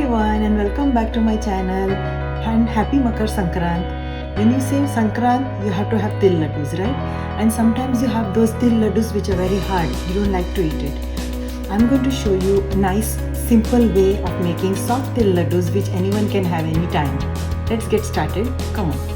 everyone and welcome back to my channel and happy Makar Sankranti. When you say Sankrant, you have to have Til ladoos, right? And sometimes you have those Til ladoos which are very hard. You don't like to eat it. I'm going to show you a nice simple way of making soft Til ladoos which anyone can have anytime. Let's get started. Come on.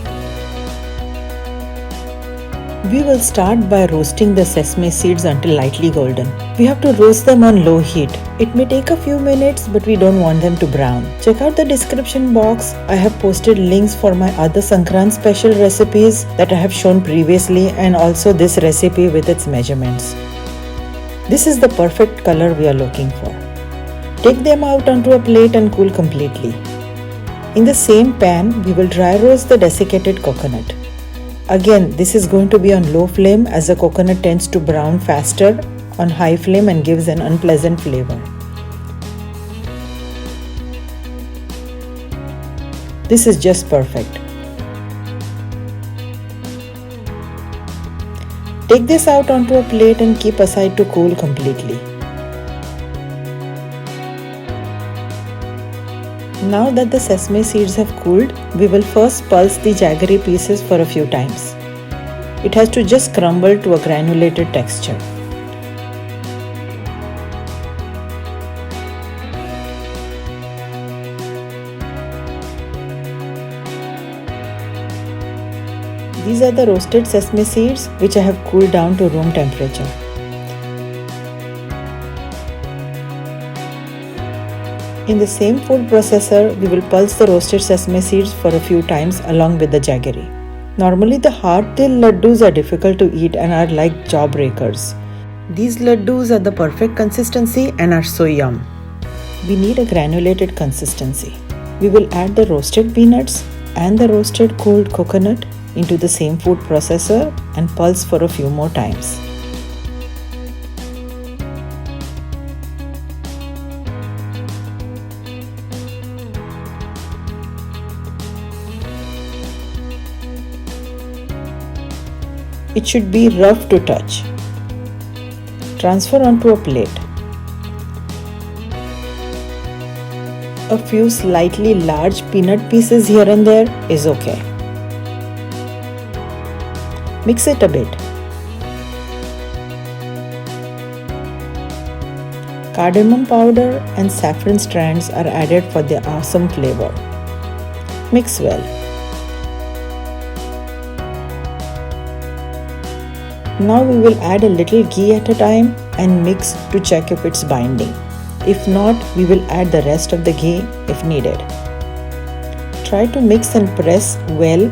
We will start by roasting the sesame seeds until lightly golden. We have to roast them on low heat. It may take a few minutes, but we don't want them to brown. Check out the description box. I have posted links for my other Sankranti special recipes that I have shown previously and also this recipe with its measurements. This is the perfect color we are looking for. Take them out onto a plate and cool completely. In the same pan, we will dry roast the desiccated coconut. Again, this is going to be on low flame as the coconut tends to brown faster on high flame and gives an unpleasant flavor. This is just perfect. Take this out onto a plate and keep aside to cool completely. Now that the sesame seeds have cooled, we will first pulse the jaggery pieces for a few times. It has to just crumble to a granulated texture. These are the roasted sesame seeds which I have cooled down to room temperature. In the same food processor, we will pulse the roasted sesame seeds for a few times along with the jaggery. Normally the hard Til ladoos are difficult to eat and are like jaw breakers. These ladoos are the perfect consistency and are so yum. We need a granulated consistency. We will add the roasted peanuts and the roasted cooled coconut into the same food processor and pulse for a few more times. It should be rough to touch. Transfer onto a plate. A few slightly large peanut pieces here and there is okay. Mix it a bit. Cardamom powder and saffron strands are added for the awesome flavor. Mix well. Now we will add a little ghee at a time and mix to check if it's binding. If not, we will add the rest of the ghee if needed. Try to mix and press well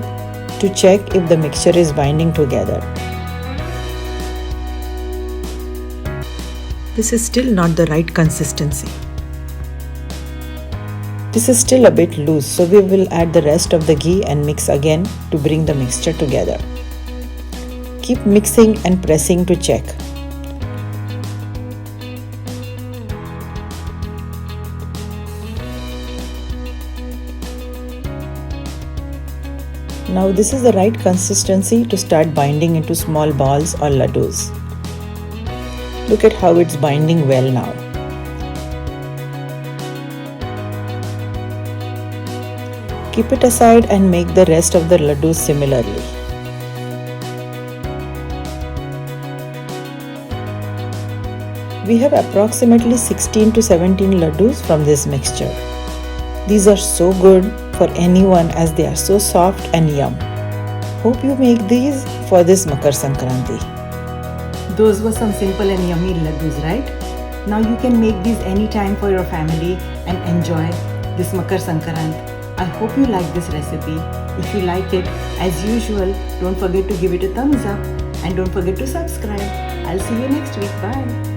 to check if the mixture is binding together. This is still not the right consistency. This is still a bit loose, so we will add the rest of the ghee and mix again to bring the mixture together. Keep mixing and pressing to check. Now this is the right consistency to start binding into small balls or ladoos. Look at how it's binding well now. Keep it aside and make the rest of the ladoos similarly. We have approximately 16 to 17 ladoos from this mixture. These are so good for anyone as they are so soft and yum. Hope you make these for this Makar Sankranti. Those were some simple and yummy ladoos, right? Now you can make these anytime for your family and enjoy this Makar Sankranti. I hope you like this recipe. If you like it, as usual, don't forget to give it a thumbs up and don't forget to subscribe. I'll see you next week. Bye.